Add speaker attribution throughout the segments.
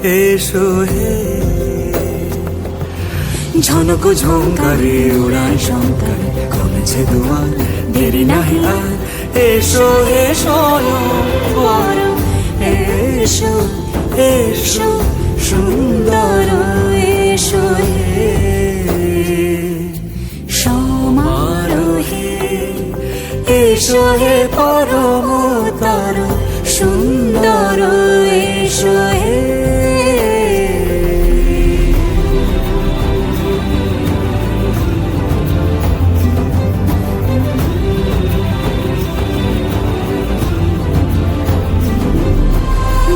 Speaker 1: এসো হে। ঝনক ঝঙ্কারে উড়ায় শঙ্কারে খুলেছে দুয়ার, দেরি নাহি আর। এসো হে স্বয়ংবর, এসো এসো সুন্দর, এসো হে সমারোহে। এসো হে পরমতর সুন্দর, এসো হে।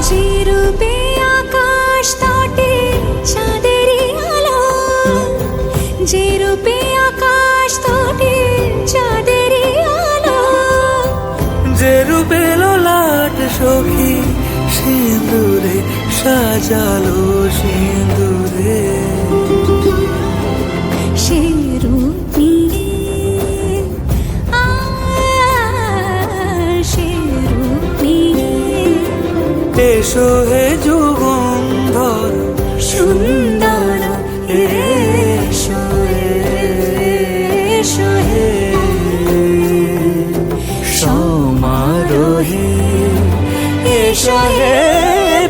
Speaker 1: যে রূপে আকাশ তটে চাঁদেরই আলো, যে রূপে আকাশ তটে চাঁদেরই আলো, যে রূপে ললাট সখী সিঁদুরে সাজালো সিঁদুরে। সে রূপ নিয়ে সে রূপ নিয়ে এসো হে যুগন্ধর সুন্দর, এসো এসো হে সমারোহে। এসো হে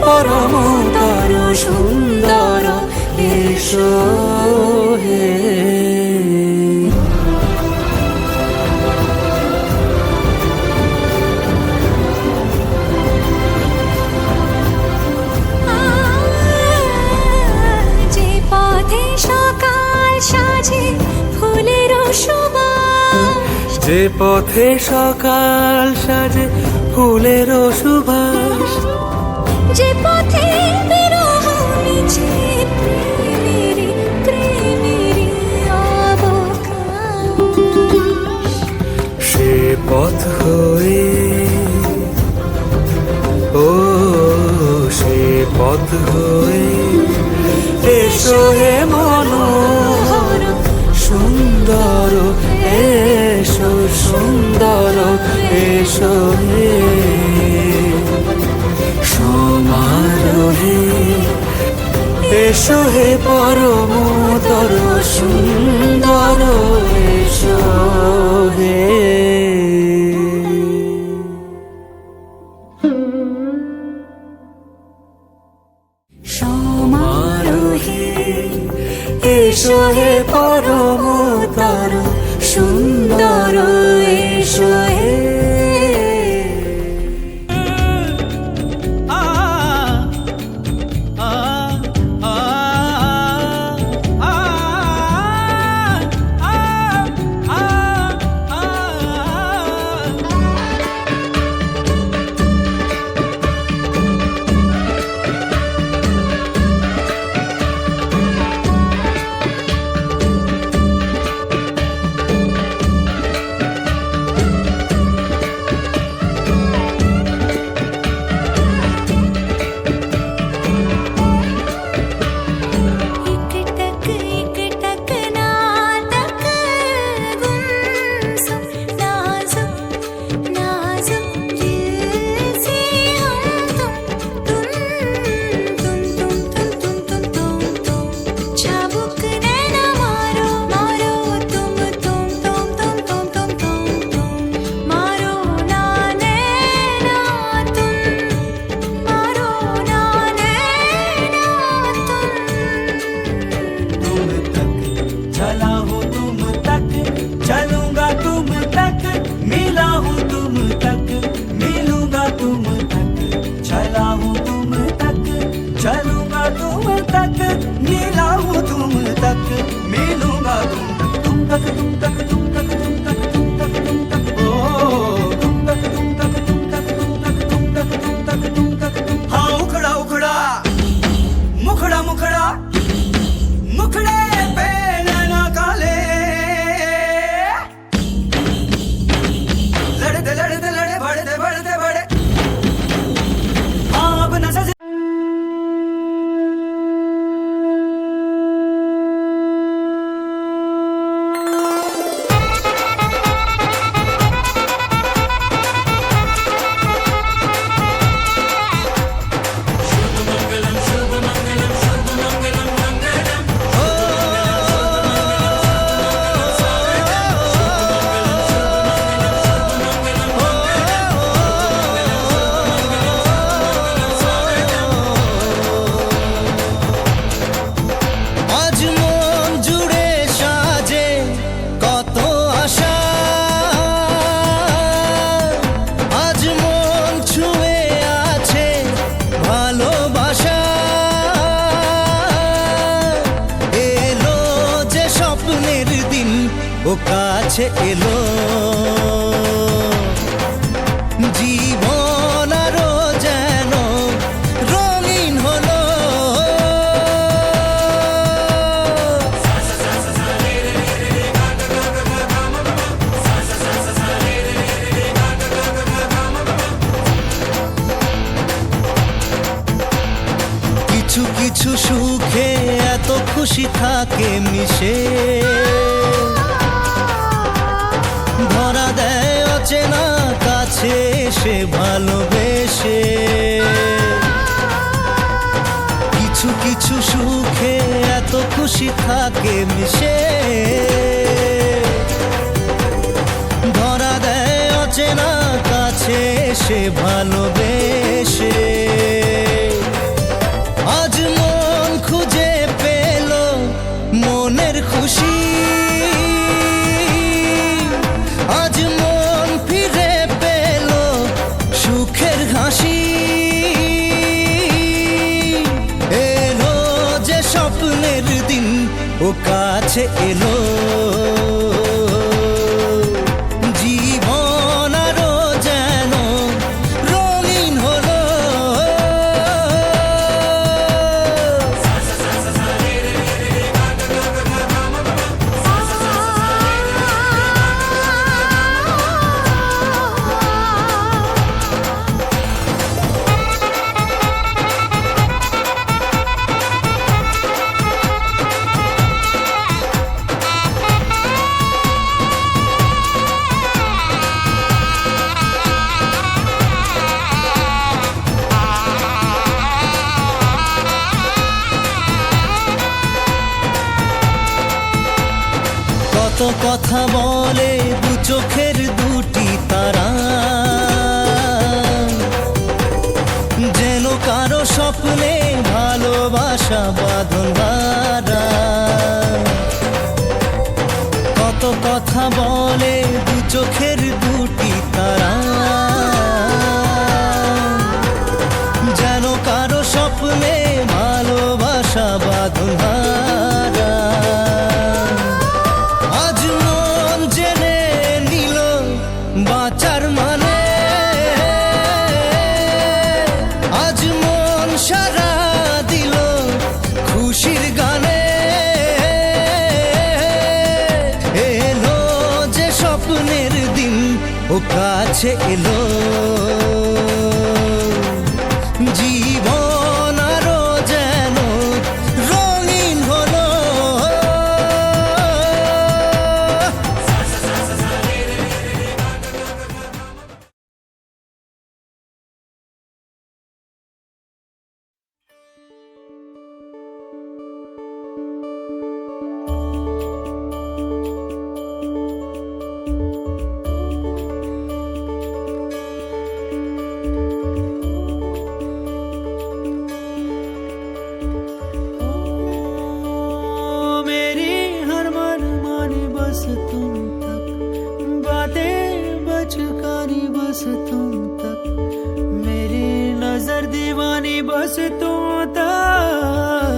Speaker 1: পরমতর সুন্দর, এসো হে। যে পথে সকাল সাজে ফুলের সুবাস, যে পথে সকাল সাজে ফুলের সুবাস, যে পথে বিরহ মিছে প্রেমেরই প্রেমেরই অবকাশ, সে পথ হয়ে ও সে পথ হয়ে এসো হে মনোহর সুন্দর, এসো সুন্দর, এসো হে সমারোহে। এসো হে পরমতর সুন্দর, এসো হে। সমারোহে এসো হে পরমতর সুন্দর, এসো হে।
Speaker 2: ও কাছে এলো, জীবন আরো যেন রঙিন হলো। কিছু কিছু সুখে এত খুশি থাকে মিশে, ধরা দেয় অচেনা কাছে এসে ভালোবেসে। কিছু কিছু সুখে এত খুশি থাকে মিশে, ধরা দেয় অচেনা কাছে এসে ভালোবেসে। আজ মন খুঁজে পেল মনের খুশি, আজ মন ফিরে পেল সুখের হাসি। এলো যে স্বপ্নের দিন, ও কাছে এলো, জীবন আরো যেন রঙিন হলো। কত কথা বলে দু চোখের দুটি তারা, যেন কারো স্বপ্নে ভালোবাসা বাঁধন হারা। কত কথা বলে দু চোখের দুটি তারা, যেন কারো স্বপ্নে ভালোবাসা বাঁধন হারা। আজ মন জেনে নিল বাঁচার মানে, আজ মন সারা দিল খুশির গানে। এলো যে স্বপ্নের দিন, ও কাছে এলো, জীবন আরো যেন রঙিন হলো।
Speaker 1: मेरी हर मन मानी बस तुम तक, बातें बचकानी बस तुम तक, मेरी नजर दीवानी बस तुम तक,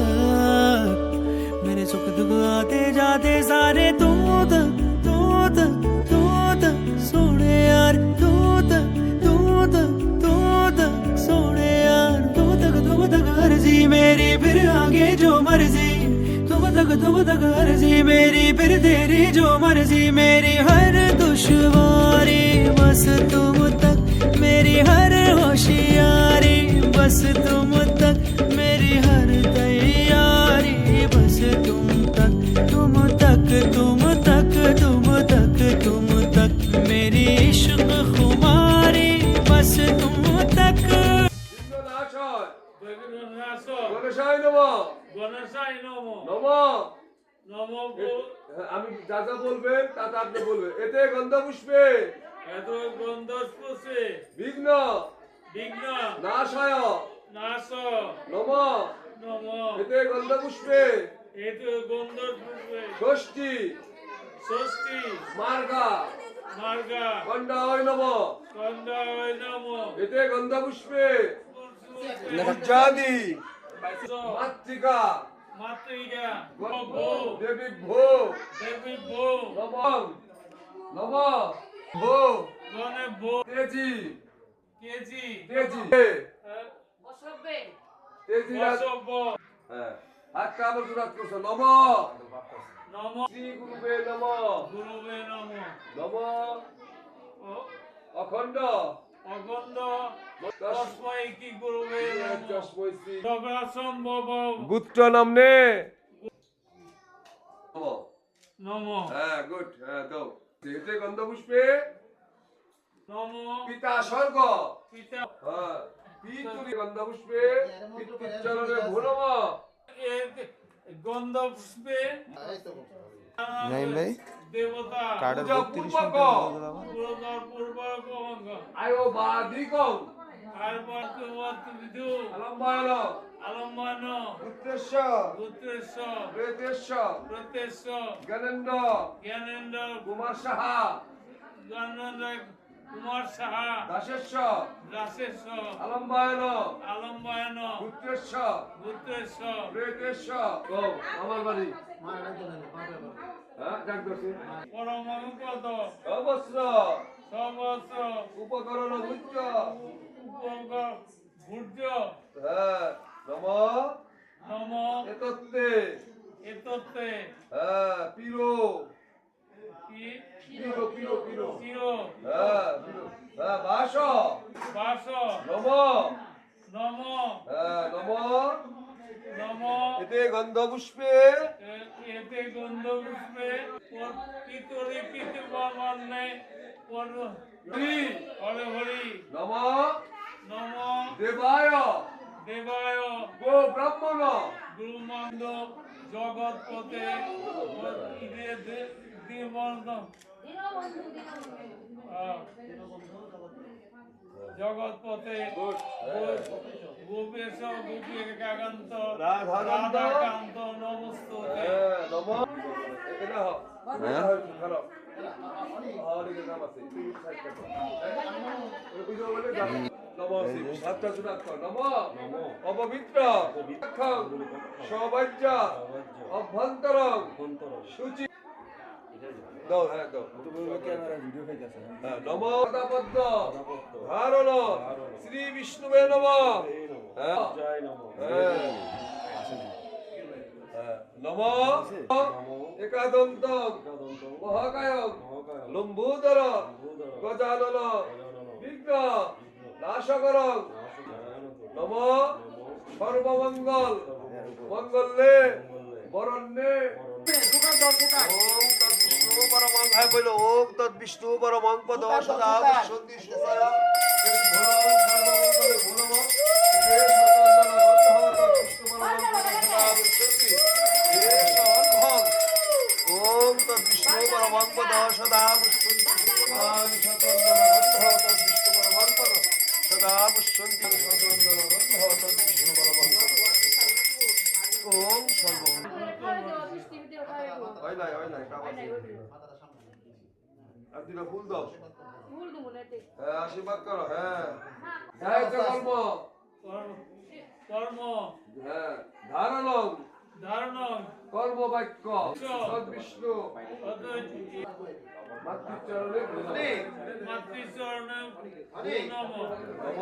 Speaker 1: मेरे सुख दुख आते जाते सारे तुम तक, तुम तक, तुम तक सोने यार, तुम तक, तुम तक, तुम तक सोने यार, तुम तक अर्जी मेरी, फिर आगे जो मर्जी, तुम तक अर्जी मेरी, फिर तेरी जो मर्जी। मेरी हर दुश्वारी बस तुम तक, मेरी हर होशियारी बस तुम तक, मेरी हर तैयारी बस तुम तक, तुम तक, तुम तक, तुम तक, तुम तक, मेरी इश्क खुमारी बस तुम तक।
Speaker 3: আমি যা যা বলবেন তা তা আপনি বলবেন। এতে গন্ধ পুষ্পে বিঘ্ন
Speaker 4: বিঘ্ন
Speaker 3: নাশায়
Speaker 4: নাশ
Speaker 3: নম।
Speaker 4: নম
Speaker 3: এতে গন্ধ পুষ্পে
Speaker 4: এতে গন্ধ পুষ্পে
Speaker 3: ষষ্ঠী
Speaker 4: ষষ্ঠী
Speaker 3: মার্গা
Speaker 4: মার্গা
Speaker 3: কন্ডা হয় নম।
Speaker 4: কন্দায় নম
Speaker 3: এতে গন্ধ পুষ্পে উজ্জাদি মাতৃকা
Speaker 4: মাতৃকা ভো
Speaker 3: দেবী ভো
Speaker 4: দেবী ভো
Speaker 3: নমঃ নমঃ ভো
Speaker 4: গণে ভো
Speaker 3: তেজি
Speaker 4: কেজি
Speaker 3: তেজি তেজি
Speaker 4: অসভ্য
Speaker 3: হ্যাঁ হাত কাবল সুরাত করছো নমঃ
Speaker 4: নম
Speaker 3: শ্রী গুরুবে নমঃ
Speaker 4: গুরুবে নম
Speaker 3: নমঃ অখণ্ড
Speaker 4: অগন্ধ তস্মৈ কি গুরুবে নম
Speaker 3: তস্মৈ শ্রী
Speaker 4: সর্বাসম্ভব
Speaker 3: গুত্র নামনে
Speaker 4: নম
Speaker 3: হ্যাঁ গুড হ্যাঁ দাও যেতে গন্ধ পুষ্পে
Speaker 4: নম
Speaker 3: পিতা স্বর্গ
Speaker 4: পিতা
Speaker 3: হ্যাঁ পিতুরি গন্ধ পুষ্পে পিতৃচরণে ভো নমঃ
Speaker 4: গন্ধ পুষ্পে
Speaker 2: নাইম ভাই
Speaker 4: দেবতা
Speaker 2: কার্ডের
Speaker 3: পূজা
Speaker 2: 32
Speaker 3: পূর্বক
Speaker 4: পুরোদর পূর্বক
Speaker 3: আয়ো বাধিকং
Speaker 4: আর বাক্যবত বিদু
Speaker 3: আলম্বায়ন
Speaker 4: আলম্বান
Speaker 3: পুত্রেশ্ব
Speaker 4: পুত্রেশ
Speaker 3: প্রেতেশ্ব
Speaker 4: প্রত্যেশ
Speaker 3: জ্ঞানেন্দ্র
Speaker 4: জ্ঞানেন্দ্র
Speaker 3: কুমার সাহা
Speaker 4: জ্ঞানেন্দ্র কুমার সাহা
Speaker 3: দাসেশ্ব
Speaker 4: রাশেশ
Speaker 3: আলম্বায়ন
Speaker 4: আলম্বায়ন
Speaker 3: পুত্রেশ্ব
Speaker 4: পুত্রেশ
Speaker 3: প্রেতেশ্ব ও আমার বাড়ি হ্যাঁ ডাক দর্শন
Speaker 4: পরমানুপদ
Speaker 3: অবস্ত্র
Speaker 4: সবস্ত্র
Speaker 3: উপকরণ উচ্চ
Speaker 4: উপকার ভূর্য
Speaker 3: হ্যাঁ নম
Speaker 4: নম
Speaker 3: এতত্তে
Speaker 4: এতত্তে
Speaker 3: হ্যাঁ পিরো
Speaker 4: কি
Speaker 3: পিরো পিরো পিরো
Speaker 4: চির
Speaker 3: হ্যাঁ পিরো হ্যাঁ বাস
Speaker 4: বাস
Speaker 3: নম
Speaker 4: নম
Speaker 3: হ্যাঁ নম
Speaker 4: নম
Speaker 3: এতে গন্ধ পুষ্পে
Speaker 4: এতে গন্ধ পুষ্পে পিতরি পিতৃ বর্মণে
Speaker 3: হরি
Speaker 4: হরে হরি
Speaker 3: নম
Speaker 4: নম
Speaker 3: দেবায়
Speaker 4: দেবায়
Speaker 3: গো ব্রাহ্মণ
Speaker 4: গুরুমন্দ জগৎপতে দীনবন্ধ জগৎপতে গোপেশ গোপীকান্ত
Speaker 3: রাধাকান্ত
Speaker 4: রাধাকান্ত নমস্তুতে
Speaker 3: হ্যাঁ নম এটা হ হ্যাঁ খারাপ হরিকে নাম আছে তুমি সাইড করো ওই বুঝো বলে যাও নম শিব সাতটা সুরাত কর নম অপবিত্র সৌভাজ্য অভ্যন্তর সূচি দাও হ্যাঁ দাও
Speaker 2: ক্যামেরা ভিডিও খাইতেছে
Speaker 3: হ্যাঁ নম পদ্ম ধারণ শ্রী বিষ্ণুবে নম হ্যাঁ হ্যাঁ নম একাদন্ত মহাকায় লম্বোদর গজানন বিঘ্ন নাশকর নম সর্বমঙ্গল মঙ্গলে বরণ্যে বিষ্ণু পরমং হ্যাঁ বলো ওম তৎ বিষ্ণু পরমং পদ সদা বসন্তি সুসায়া ওম তৎ বিষ্ণু পরমং পদ সদা বসন্তি বিষ্ণু পরমং পদ সদা বসন্তি বিষ্ণু পরমং পদ ওম সর্ব হয় নাই আর দুটা ফুল দাও হ্যাঁ আশীর্বাদ করো হ্যাঁ সাহিত্য কর্ম
Speaker 4: কর্ম
Speaker 3: হ্যাঁ ধারণ
Speaker 4: ধারণ
Speaker 3: কর্ম বাক্য সদ্বিষ্ণু মাতৃচরণে
Speaker 4: মাতৃচরণে নম
Speaker 3: নম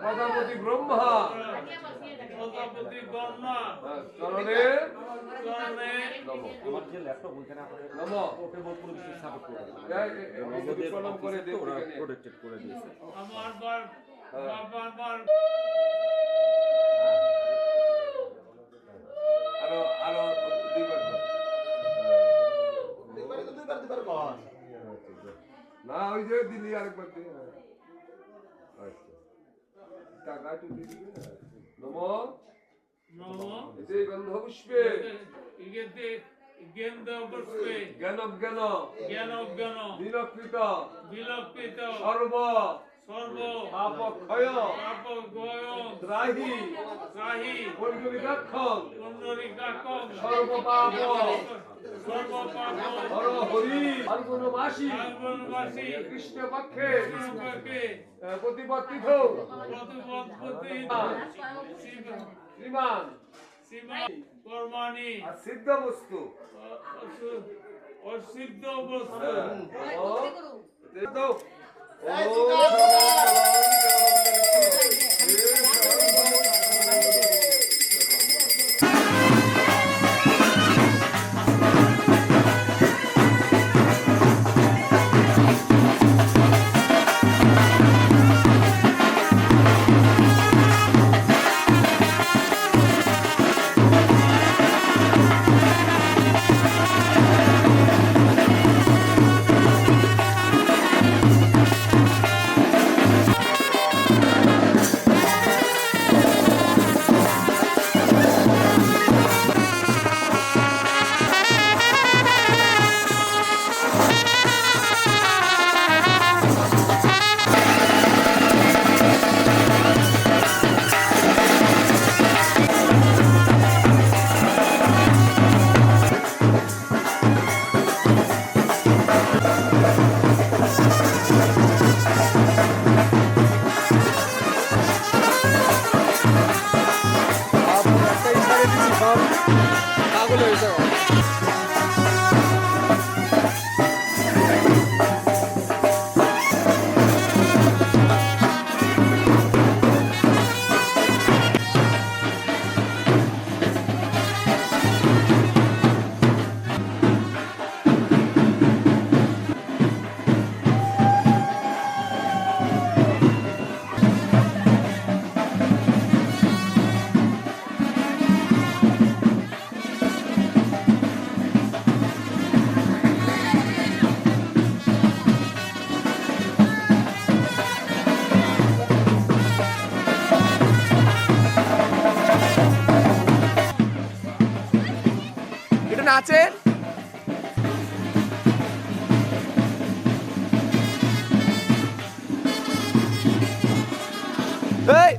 Speaker 3: প্রজাপতি ব্রহ্মা
Speaker 4: প্রজাপতি গণনা
Speaker 3: চরণে
Speaker 4: চরণে
Speaker 3: নম
Speaker 2: আমার যে ল্যাপটপ ওইখানে
Speaker 3: নম
Speaker 2: ওকে বহুত পুরো কিছু সাপোর্ট করে
Speaker 3: প্রণাম করে দেব
Speaker 2: প্রোটেক্টেড করে দিয়েছে
Speaker 4: আমার বার
Speaker 3: আরো দুইবার না ওই যে দিল্লি আরেকবার দে টাকা একটু দিয়ে দিবি না নম
Speaker 4: নম
Speaker 3: এতে গন্ধ পুষ্পে
Speaker 4: ইগেতে গেন্দ পুষ্পে
Speaker 3: জ্ঞান জ্ঞান
Speaker 4: জ্ঞান জ্ঞান
Speaker 3: বিলক্ষিত
Speaker 4: বিলক্ষিত
Speaker 3: সর্ব
Speaker 4: সর্ব
Speaker 3: পাপ ক্ষয়
Speaker 4: পাপ গয়
Speaker 3: ত্রাহি
Speaker 4: ত্রাহি
Speaker 3: পণ্ডরিকাক্ষং
Speaker 4: পুণ্ডরীকাক্ষং
Speaker 3: সর্ব পাপ
Speaker 4: সর্ব পাপ
Speaker 3: হর হরি ফাল্গুন মাসি
Speaker 4: ফাল্গুনবাসী
Speaker 3: কৃষ্ণ পক্ষে
Speaker 4: কৃষ্ণপক্ষে
Speaker 3: প্রতিপত্তিথ
Speaker 4: প্রতিপত্তি
Speaker 3: শ্রীমান
Speaker 4: সীমা কর্মাণি
Speaker 3: আর সিদ্ধ বস্তু
Speaker 4: অসিদ্ধ বস্তু
Speaker 3: দাও
Speaker 5: এটা নাচেন এই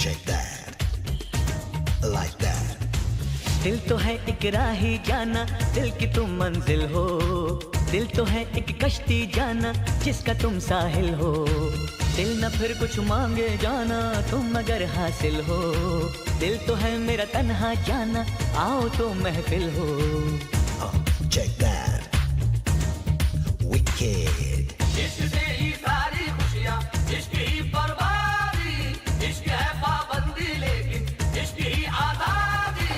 Speaker 2: Check that. Like that.
Speaker 6: दिल तो है एक राही जाना, दिल की तुम मंजिल हो। दिल तो है एक कश्ती जाना, जिसका तुम साहिल हो। दिल न फिर कुछ मांगे जाना, तुम अगर हासिल हो। दिल तो है मेरा तन्हा जाना, आओ तो महफिल हो।
Speaker 2: Oh, check that. Wicked.
Speaker 7: इश्क से ही सारी खुशियाँ, इश्क ही बर्बादी, इश्क है पाबंदी लेकिन इश्क ही आजादी।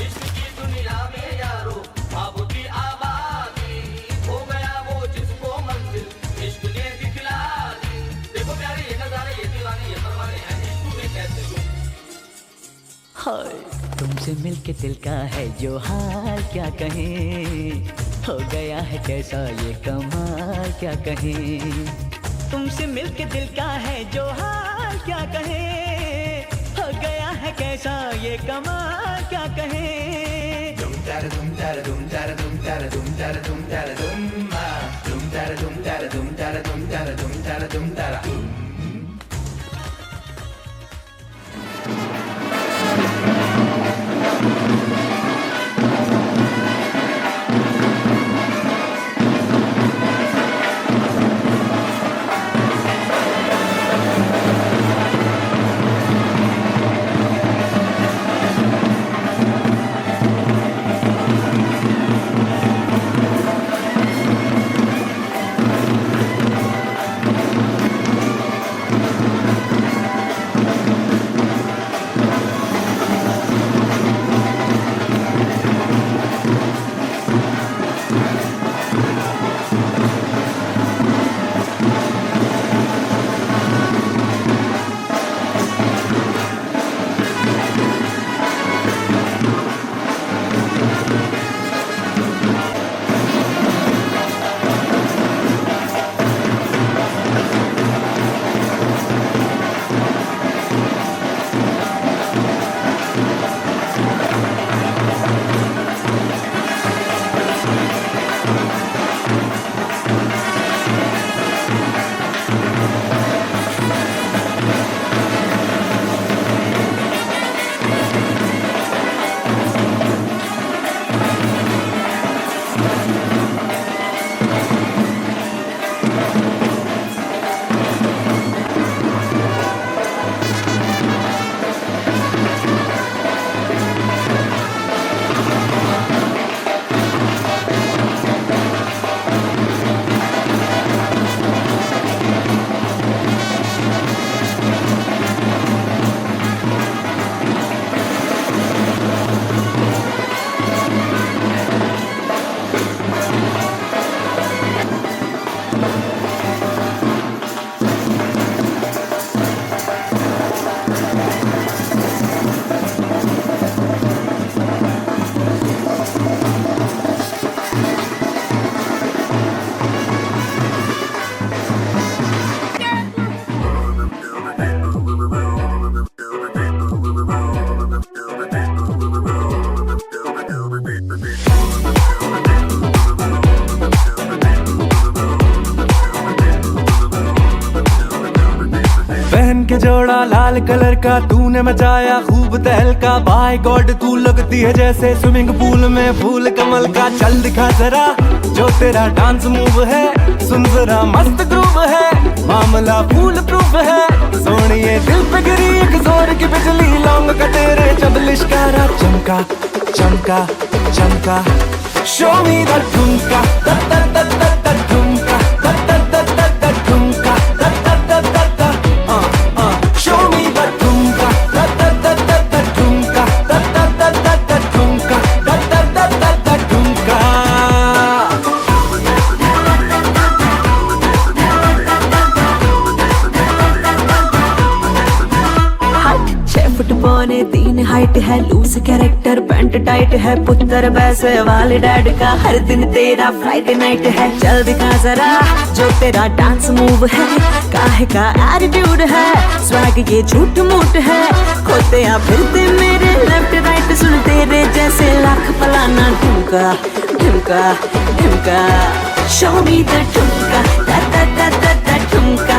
Speaker 7: इश्क की दुनिया में यारो ख्वाबों की आबादी, हो गया वो जिसको मंजिल इश्क ने दिखला दी। देखो प्यारे ये नजारे, ये दीवाने, ये परवाने हैं, इश्क में कैसे गुम।
Speaker 6: हाय तुमसे मिलके दिल का है जो हाल क्या कहें, हो गया है कैसा ये कमाल क्या कहें। तुमसे मिलके दिल का है जो हाल क्या कहें, हो गया है कैसा ये कमाल क्या कहें।
Speaker 7: Dum dada dum dada dum dada dum dada dum dada dum dada dum dum dada dum dada dum dada dum dada dum dada dum dada dum.
Speaker 1: के जोड़ा लाल कलर का तूने मचाया खूब तहलका। बाय गॉड तू लगती है जैसे स्विमिंग पूल में फूल कमल का। चल दिखा जरा जो तेरा डांस मूव है, सुन जरा मस्त ग्रूव है, मामला फूल प्रूफ है। सोनिए दिल पे गिरी एक जोर की बिजली, लौंग का तेरे जब लिश्कारा चमका चमका चमका। Show me the thumka the the the the the thumka the the the the the thumka the the the the the. Show me the thumka the the the the the thumka the the the the the thumka the the the the the thumka.
Speaker 5: छह foot पौने 3 height है, loose character pant tight है, पुत्र वैसे वाले dad का। हर दिन तेरा फ्राइडे नाइट है, चल दिखा जरा जो तेरा डांस मूव है, काहे का एटीट्यूड है, स्वैग ये झूठ मूठ है। खोते या फिरते मेरे लेफ्ट राइट, सुन तेरे जैसे लाख फलाना ढुमका ढुमका ढुमका। शो मी द ठुमका दा दा दा दा दा ठुमका